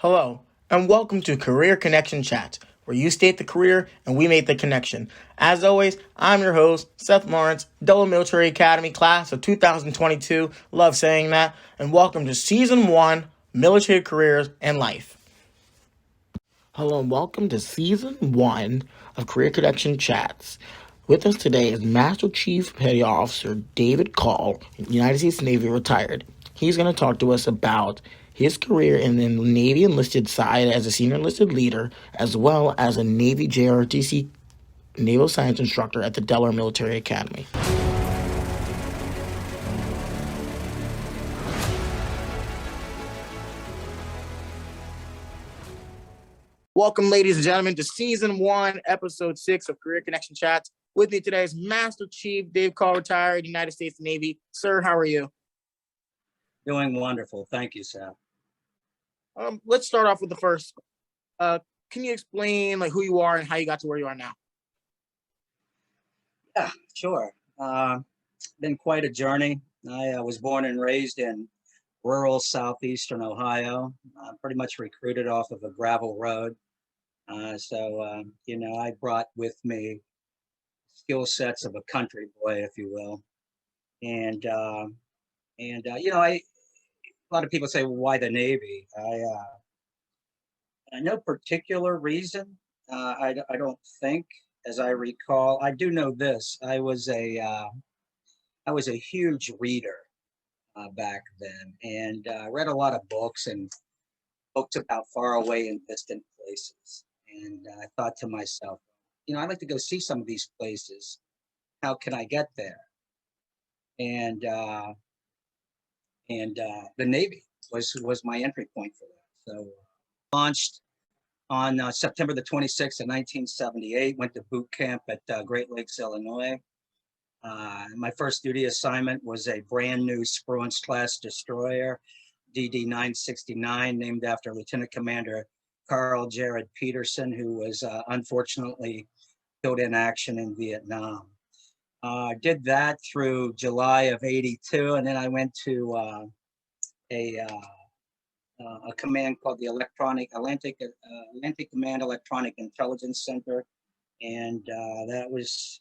Hello, and welcome to Career Connection Chat, where you state the career and we make the connection. As always, I'm your host, Seth Lawrence, Delaware Military Academy class of 2022. Love saying that. And welcome to Season 1, Military Careers and Life. Hello, and welcome to Season 1 of Career Connection Chats. With us today is Master Chief Petty Officer David Call, United States Navy retired. He's going to talk to us about his career in the Navy enlisted side as a senior enlisted leader, as well as a Navy JROTC Naval Science Instructor at the Delaware Military Academy. Welcome, ladies and gentlemen, to Season 1, Episode 6 of Career Connection Chats. With me today is Master Chief Dave Call, retired, United States Navy. Sir, how are you? Doing wonderful. Thank you, Seth. Let's start off with the first. Can you explain who you are and how you got to where you are now? Yeah, sure. Been quite a journey. I was born and raised in rural southeastern Ohio, pretty much recruited off of a gravel road. I brought with me skill sets of a country boy, if you will. A lot of people say, well, why the Navy? No particular reason. I don't think, as I recall. I do know this. I was a huge reader back then, and read a lot of books and books about far away and distant places. And I thought to myself, I'd like to go see some of these places. How can I get there? And the Navy was my entry point for that. So launched on September the 26th of 1978, went to boot camp at Great Lakes, Illinois. My first duty assignment was a brand new Spruance class destroyer, DD 969, named after Lieutenant Commander Carl Jared Peterson, who was unfortunately killed in action in Vietnam. Did that through July of '82, and then I went to a command called the Atlantic Command Electronic Intelligence Center, and that was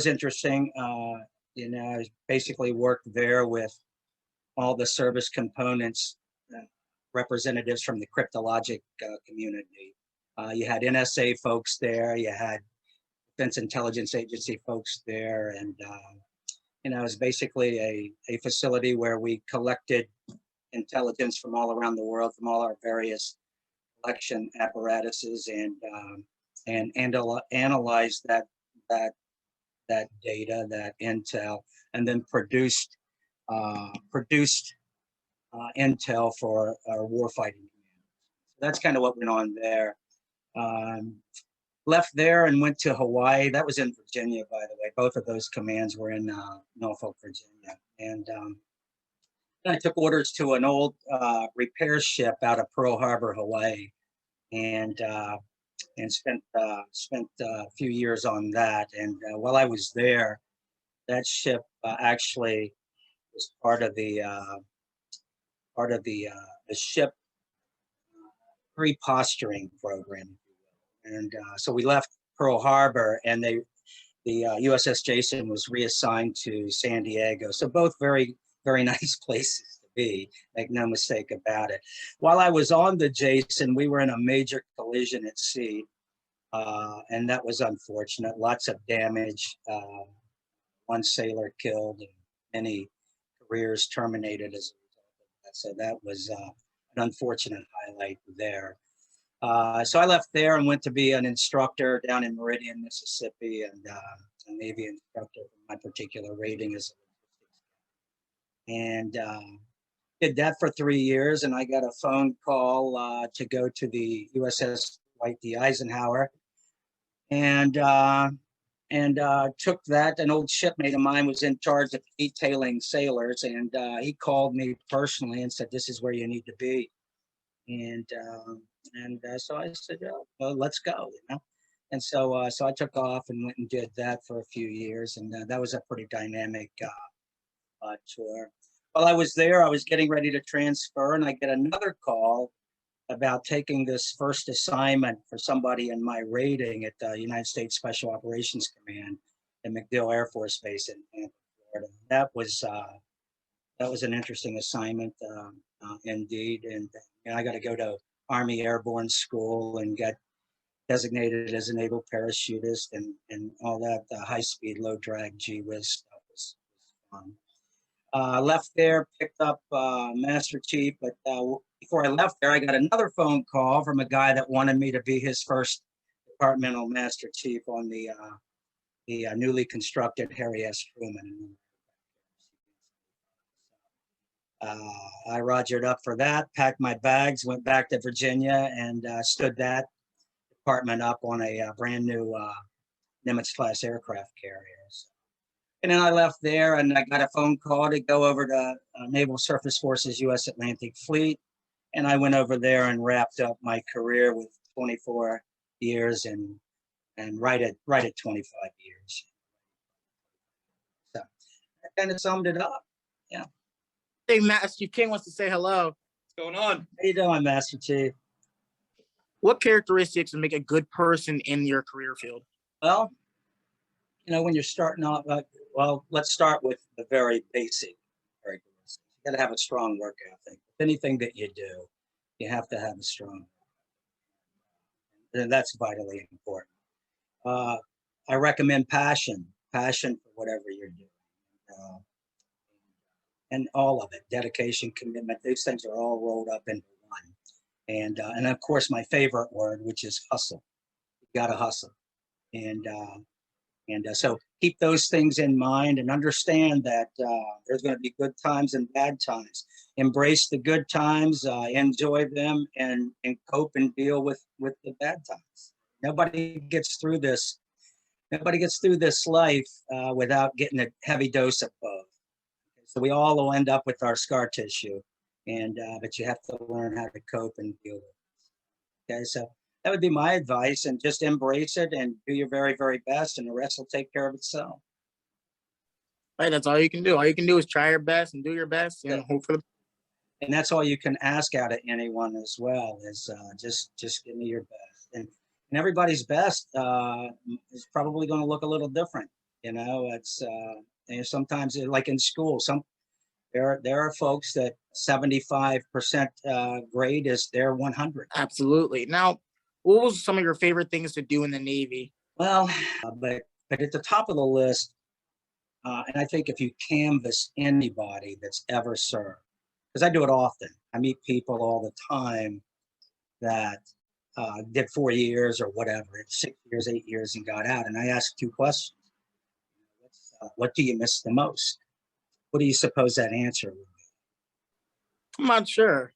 interesting. I basically worked there with all the service components, representatives from the cryptologic community. You had NSA folks there, you had Defense Intelligence Agency folks there, and it was basically a facility where we collected intelligence from all around the world, from all our various collection apparatuses, and analyzed that data, that intel, and then produced intel for our warfighting command. So that's kind of what went on there. Left there and went to Hawaii. That was in Virginia, by the way. Both of those commands were in Norfolk, Virginia. And I took orders to an old repair ship out of Pearl Harbor, Hawaii, and spent a few years on that. And while I was there, that ship actually was part of the ship reposturing program. And so we left Pearl Harbor, and the USS Jason was reassigned to San Diego. So both very, very nice places to be, make no mistake about it. While I was on the Jason, we were in a major collision at sea, and that was unfortunate. Lots of damage, one sailor killed, and many careers terminated as a result of that. So that was an unfortunate highlight there. So I left there and went to be an instructor down in Meridian, Mississippi, and a Navy instructor for my particular rating as a logistics. And did that for 3 years, and I got a phone call to go to the USS Dwight D. Eisenhower, and took that. An old shipmate of mine was in charge of detailing sailors, and he called me personally and said, "This is where you need to be." And so I said, well, let's go, And so I took off and went and did that for a few years, and that was a pretty dynamic tour. While I was there, I was getting ready to transfer, and I get another call about taking this first assignment for somebody in my rating at the United States Special Operations Command at MacDill Air Force Base in Florida. That was an interesting assignment, indeed. And I got to go to Army Airborne School and get designated as a naval parachutist and all that high-speed, low-drag G-whiz stuff was fun. Left there, picked up Master Chief, but before I left there, I got another phone call from a guy that wanted me to be his first departmental Master Chief on the newly constructed Harry S. Truman. I rogered up for that, packed my bags, went back to Virginia, and stood that department up on a brand new Nimitz-class aircraft carriers. And then I left there, and I got a phone call to go over to Naval Surface Forces U.S. Atlantic Fleet, and I went over there and wrapped up my career with 24 years and right at 25 years. So that kind of summed it up. Yeah. Hey, Master Chief King wants to say hello. What's going on? How you doing, Master Chief? What characteristics would make a good person in your career field? Well, when you're starting out, well, let's start with the very basic characteristics. You got to have a strong work ethic. Anything that you do, you have to have a strong, and that's vitally important. I recommend passion for whatever you're doing, and all of it, dedication, commitment. These things are all rolled up into one. And of course, my favorite word, which is hustle. You got to hustle, and so keep those things in mind and understand that there's going to be good times and bad times. Embrace the good times, enjoy them, and cope and deal with the bad times. Nobody gets through this life without getting a heavy dose of both. So we all will end up with our scar tissue, but you have to learn how to cope and deal with it. Okay, so that would be my advice, and just embrace it and do your very, very best, and the rest will take care of itself. Right, that's all you can do. All you can do is try your best and do your best, and hope for the. And that's all you can ask out of anyone as well, is just give me your best. And everybody's best is probably going to look a little different. It's sometimes, like in school, there are folks that 75% grade is their 100. Absolutely. Now, what was some of your favorite things to do in the Navy? Well, but at the top of the list, and I think if you canvass anybody that's ever served, because I do it often, I meet people all the time that did 4 years or whatever, 6 years, 8 years, and got out. And I ask 2 questions. What do you miss the most? What do you suppose that answer would be? I'm not sure.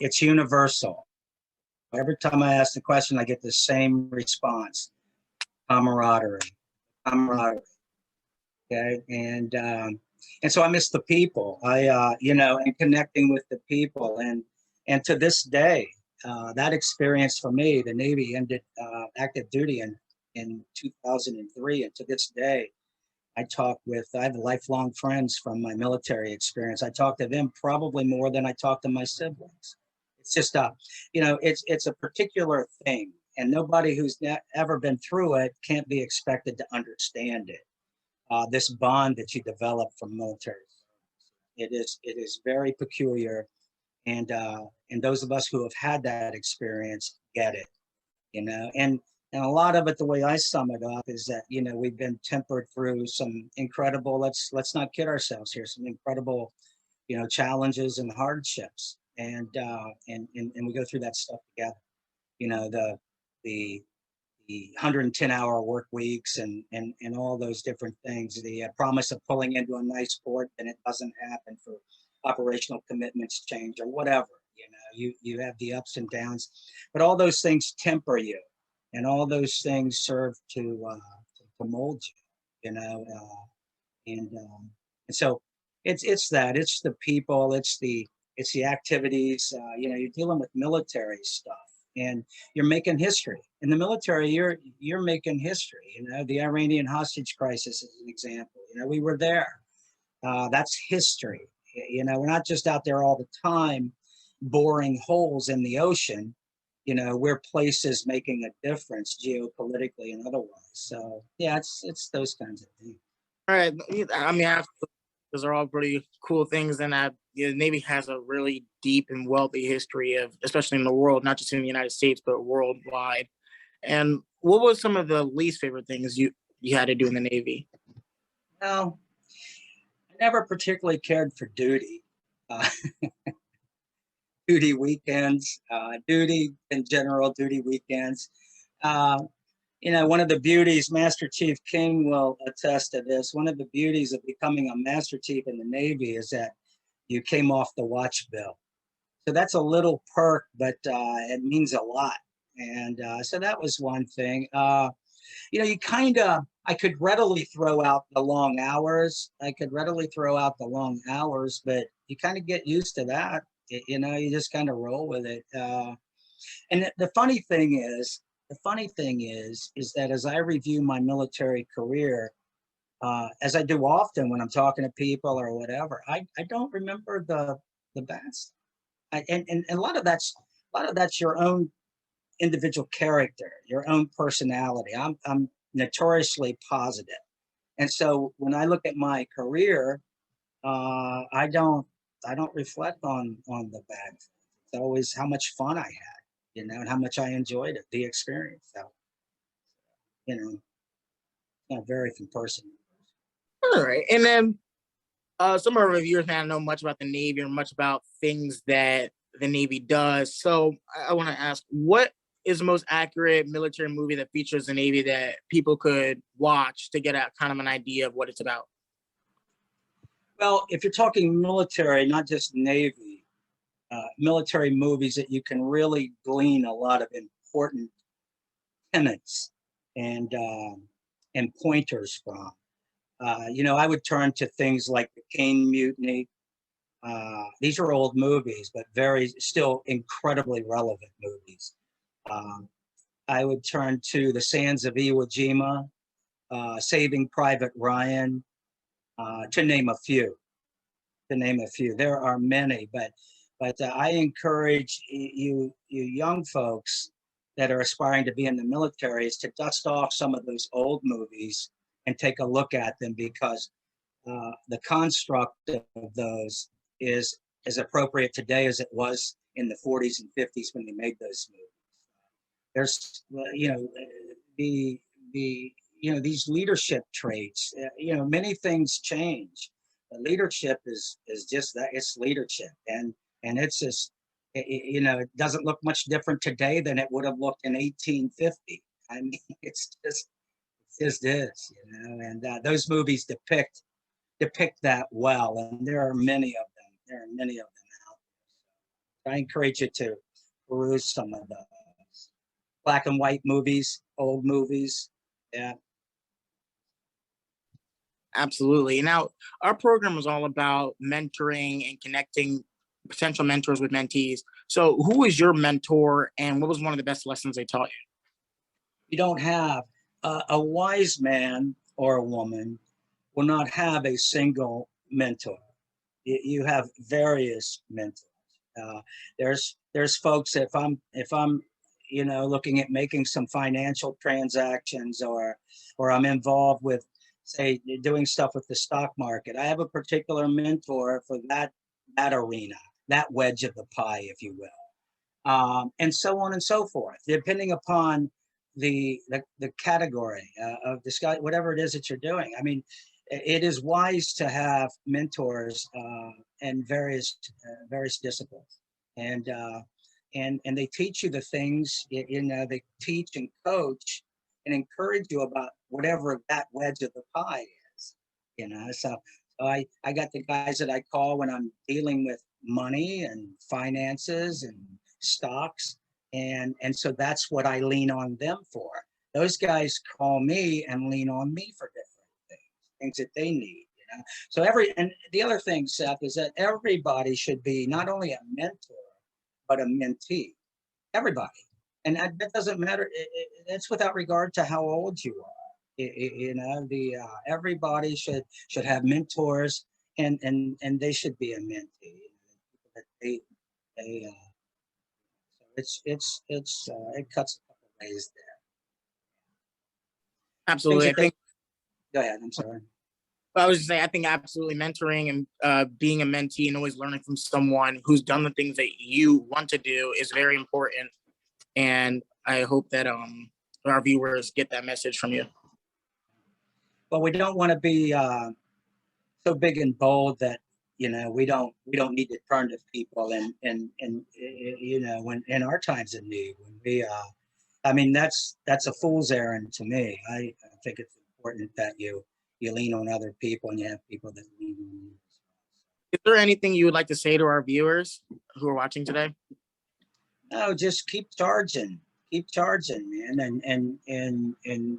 It's universal. Every time I ask the question, I get the same response: camaraderie. Okay, and so I miss the people. And connecting with the people, and to this day, that experience for me, the Navy ended active duty in 2003, and to this day, I have lifelong friends from my military experience. I talk to them probably more than I talk to my siblings. It's just it's a particular thing, and nobody who's ever been through it can't be expected to understand it. This bond that you develop from military service, it is very peculiar, and those of us who have had that experience get it, and a lot of it, the way I sum it up, is that we've been tempered through some incredible, let's not kid ourselves here, some incredible challenges and hardships, and we go through that stuff together. The 110-hour work weeks and all those different things, the promise of pulling into a nice port and it doesn't happen, for operational commitments change or whatever. You have the ups and downs, but all those things temper you, and all those things serve to mold you. And so it's the people, it's the activities. You're dealing with military stuff, and you're making history. In the military, you're making history. The Iranian hostage crisis is an example. We were there. That's history. We're not just out there all the time, boring holes in the ocean. We're places making a difference geopolitically and otherwise. So yeah, it's those kinds of things. All right. I mean, those are all pretty cool things, and the Navy has a really deep and wealthy history of, especially in the world, not just in the United States, but worldwide. And what was some of the least favorite things you had to do in the Navy? Well, I never particularly cared for duty. Uh, duty weekends, duty in general, duty weekends. Uh, one of the beauties, Master Chief King will attest to this, one of the beauties of becoming a Master Chief in the Navy is that you came off the watch bill. So that's a little perk, but it means a lot. And so that was one thing. I could readily throw out the long hours. But you kind of get used to that. You just kind of roll with it. And the funny thing is that as I review my military career, as I do often when I'm talking to people or whatever, I don't remember the bad stuff. And a lot of that's your own individual character, your own personality. I'm notoriously positive, and so when I look at my career, I don't reflect on the bad things. It's always how much fun I had, and how much I enjoyed it, the experience. So, it's not very from person. All right. And then some of our reviewers may not know much about the Navy or much about things that the Navy does. So I want to ask, what is the most accurate military movie that features the Navy that people could watch to get a kind of an idea of what it's about? Well, if you're talking military, not just Navy, military movies that you can really glean a lot of important tenets and pointers from. I would turn to things like the Caine Mutiny. These are old movies, but still incredibly relevant movies. I would turn to The Sands of Iwo Jima, Saving Private Ryan, to name a few. There are many, but I encourage you young folks that are aspiring to be in the military is to dust off some of those old movies and take a look at them, because the construct of those is as appropriate today as it was in the 40s and 50s when they made those movies. There's, these leadership traits. Many things change. But leadership is just that. It's leadership, and it's just, it doesn't look much different today than it would have looked in 1850. I mean, it's just is, and those movies depict that well, and there are many of them. Out there. I encourage you to peruse some of those black and white movies, old movies. Yeah. Absolutely. Now, our program is all about mentoring and connecting potential mentors with mentees. So, who was your mentor, and what was one of the best lessons they taught you? You don't have a wise man or a woman will not have a single mentor. You have various mentors. There's folks, if I'm looking at making some financial transactions, or I'm involved with, say, doing stuff with the stock market, I have a particular mentor for that arena, that wedge of the pie, if you will, and so on and so forth, depending upon the category of this guy, whatever it is that you're doing. I mean, it is wise to have mentors in various disciplines, and they teach you the things, they teach and coach and encourage you about whatever that wedge of the pie is. So I got the guys that I call when I'm dealing with money and finances and stocks, and so that's what I lean on them for. Those guys call me and lean on me for different things that they need. So and the other thing, Seth, is that everybody should be not only a mentor but a mentee. Everybody, and that doesn't matter. It's without regard to how old you are. Everybody should have mentors, and they should be a mentee. So it cuts a couple ways there. Things Absolutely. I that they think Go ahead. I'm sorry. I was just saying, I think absolutely mentoring and being a mentee and always learning from someone who's done the things that you want to do is very important. And I hope that our viewers get that message from you. But we don't want to be so big and bold that we don't need to turn to people and when in our times of need when we I mean that's a fool's errand to me. I think it's important that you lean on other people and you have people that lean on you. Is there anything you would like to say to our viewers who are watching today? No, just keep charging, man, and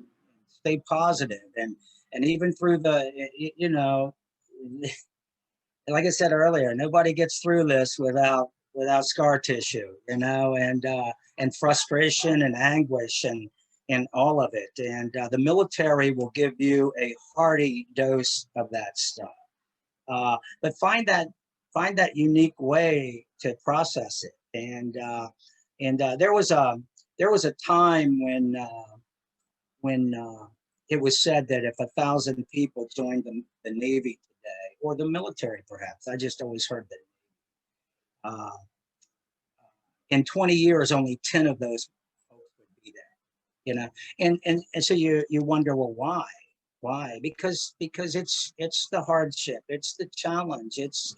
stay positive, and even through the like I said earlier, nobody gets through this without scar tissue, and frustration and anguish and all of it. And the military will give you a hearty dose of that stuff. But find that unique way to process it. And there was a time when it was said that if 1,000 people joined the Navy today, or the military, perhaps, I just always heard that in 20 years, only 10 of those folks would be there. And so you wonder, well, why? Why? Because it's the hardship, it's the challenge, it's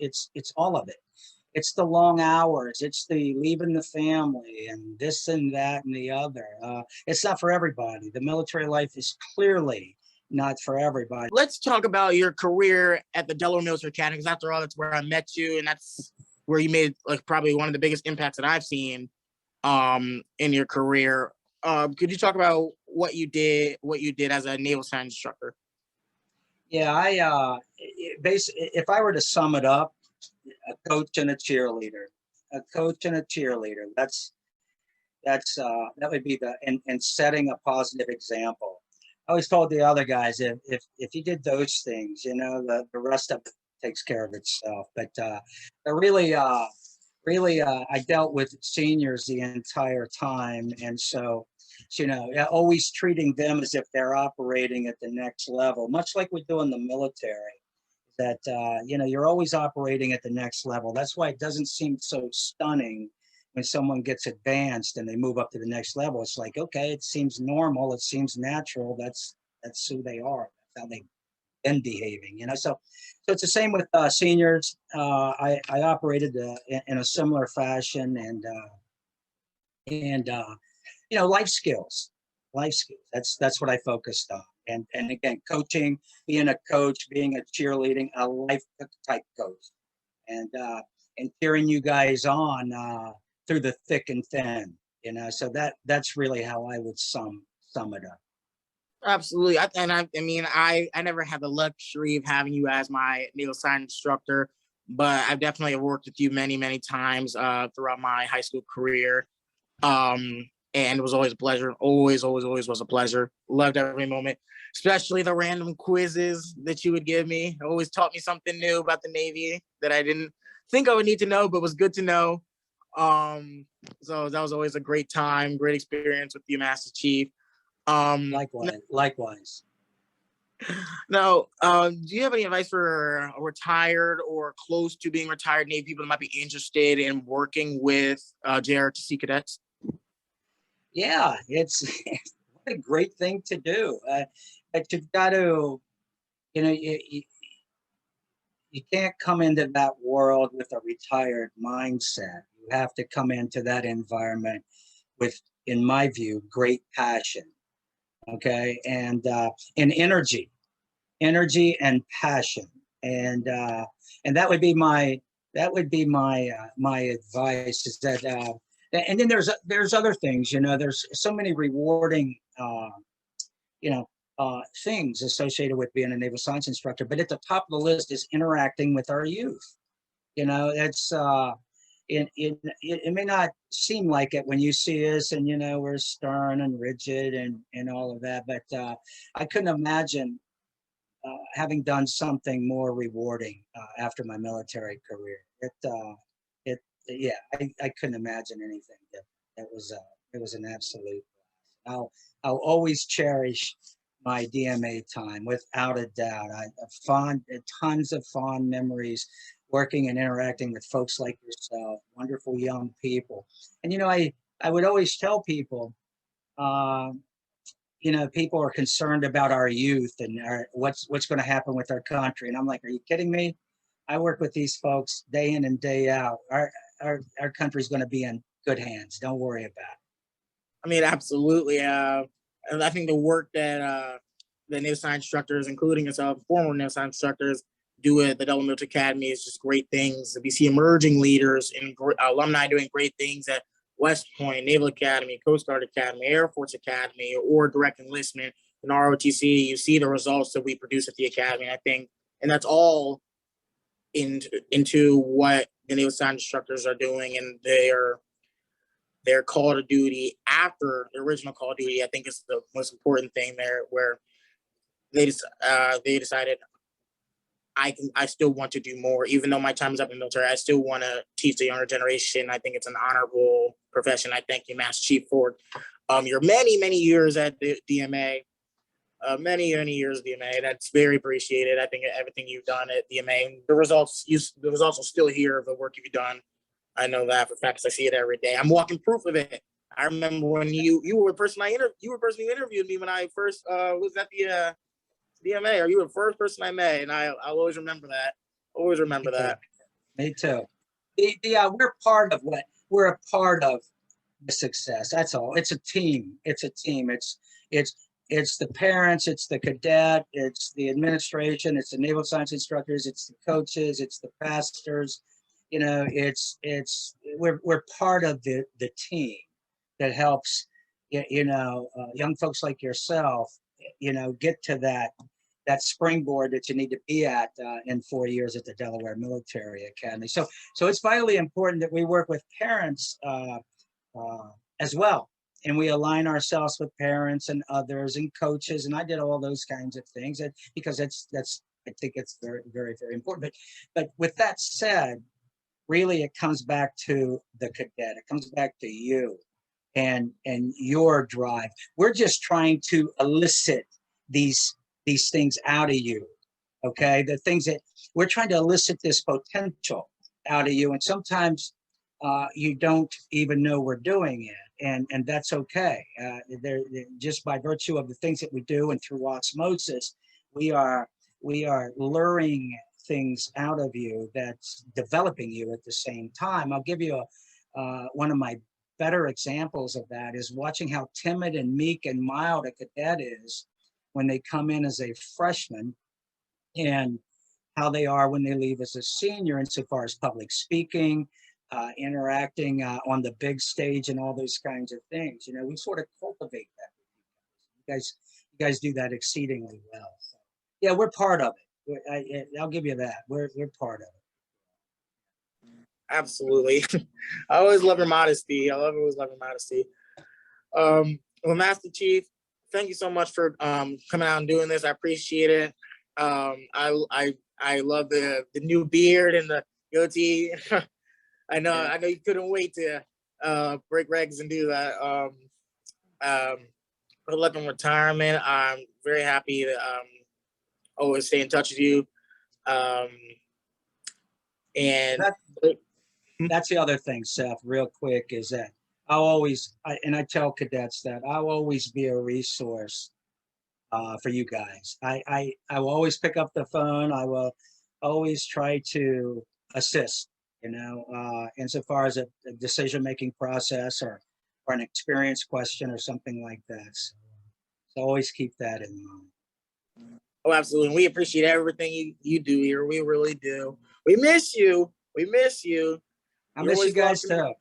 all of it. It's the long hours, it's the leaving the family and this and that and the other. It's not for everybody. The military life is clearly not for everybody. Let's talk about your career at the Delaware Military Academy, because after all, that's where I met you, and that's where you made like probably one of the biggest impacts that I've seen in your career. Could you talk about what you did as a naval science instructor? Yeah, if I were to sum it up, a coach and a cheerleader, a coach and a cheerleader. That would be and setting a positive example. I always told the other guys, if you did those things, the rest of it takes care of itself. But I dealt with seniors the entire time, and so always treating them as if they're operating at the next level, much like we do in the military. That you're always operating at the next level. That's why it doesn't seem so stunning when someone gets advanced and they move up to the next level. It's like, okay, it seems normal, it seems natural. That's who they are. That's how they've been behaving. So it's the same with seniors. I operated in a similar fashion, and life skills. That's what I focused on. And again, coaching, being a coach, being a cheerleading, a life type coach, and cheering you guys on through the thick and thin. So that's really how I would sum it up. Absolutely. I mean, I never had the luxury of having you as my naval science instructor, but I've definitely worked with you many, many times throughout my high school career. And it was always a pleasure. Always was a pleasure. Loved every moment, especially the random quizzes that you would give me. It always taught me something new about the Navy that I didn't think I would need to know, but was good to know. So that was always a great time, great experience with you, Master Chief. Likewise. Now, do you have any advice for a retired or close to being retired Navy people that might be interested in working with JRTC cadets? Yeah, it's what a great thing to do. But you've got to, you can't come into that world with a retired mindset. You have to come into that environment with, in my view, great passion. Okay, and energy and passion, and that would be my advice, is that and then there's other things. There's so many rewarding things associated with being a naval science instructor, but at the top of the list is interacting with our youth. It's it may not seem like it when you see us, and we're stern and rigid and all of that, but I couldn't imagine having done something more rewarding after my military career. yeah, I couldn't imagine anything that was it was an absolute. I'll always cherish my DMA time without a doubt. I fond tons of fond memories working and interacting with folks like yourself, wonderful young people. And I would always tell people, um, people are concerned about our youth and what's going to happen with our country. And I'm like, are you kidding me? I work with these folks day in and day out. Our country's going to be in good hands. Don't worry about it. I mean, absolutely. And I think the work that the Naval Science instructors, including yourself, former Naval Science instructors, do at the Double Military Academy is just great things. We see emerging leaders and alumni doing great things at West Point, Naval Academy, Coast Guard Academy, Air Force Academy, or direct enlistment in ROTC. You see the results that we produce at the Academy, I think, and that's all into what the Naval Science instructors are doing, and their call to duty after the original call to duty, I think is the most important thing there, where they decided I still want to do more, even though my time is up in the military. I still want to teach the younger generation. I think it's an honorable profession. I thank you, Master Chief, for your many years at the DMA. Many years of DMA. That's very appreciated. I think everything you've done at DMA, the results are still here of the work you've done. I know that for facts. I see it every day. I'm walking proof of it. I remember when you were the person you were the person who interviewed me when I first was at the DMA, or you were the first person I met, and I'll always remember that. Always remember that. Me too. We're part of the success. That's all. It's a team. It's the parents, it's the cadet, it's the administration, it's the Naval Science instructors, it's the coaches, it's the pastors. We're part of the team that helps young folks like yourself get to that springboard that you need to be at in 4 years at the Delaware Military Academy. So it's vitally important that we work with parents as well, and we align ourselves with parents and others and coaches. And I did all those kinds of things because I think it's very, very, very important. But with that said, really it comes back to the cadet. It comes back to you and your drive. We're just trying to elicit these things out of you. Okay, the things that we're trying to elicit, this potential out of you, and sometimes you don't even know we're doing it, and that's okay. They're just by virtue of the things that we do and through osmosis, we are luring things out of you that's developing you at the same time. I'll give you one of my better examples of that is watching how timid and meek and mild a cadet is when they come in as a freshman, and how they are when they leave as a senior insofar as public speaking, interacting on the big stage, and all those kinds of things. We sort of cultivate that. You guys do that exceedingly well. So, yeah, we're part of it. I'll give you that. We're part of it. Absolutely. I always love your modesty. Always love your modesty. Well, Master Chief, thank you so much for coming out and doing this. I appreciate it. I love the new beard and the goatee. I know you couldn't wait to break regs and do that. Good luck in retirement. I'm very happy to always stay in touch with you. And that's the other thing, Seth, real quick, is that I tell cadets that I'll always be a resource for you guys. I will always pick up the phone. I will always try to assist, insofar as a decision-making process or an experience question or something like that. So always keep that in mind. Oh, absolutely. And we appreciate everything you do here. We really do. We miss you. I miss you guys too.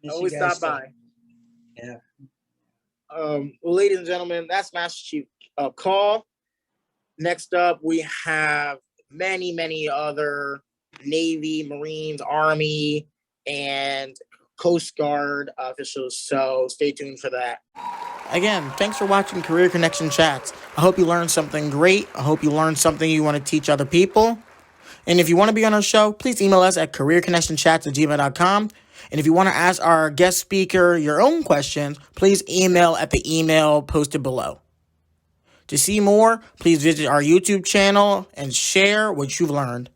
Always stop by. Yeah. Well, ladies and gentlemen, that's Master Chief Call. Next up, we have many other Navy, Marines, Army, and Coast Guard officials. So stay tuned for that. Again, thanks for watching Career Connection Chats. I hope you learned something great. I hope you learned something you want to teach other people. And if you want to be on our show, please email us at careerconnectionchats@gmail.com. And if you want to ask our guest speaker your own questions, please email at the email posted below. To see more, please visit our YouTube channel and share what you've learned.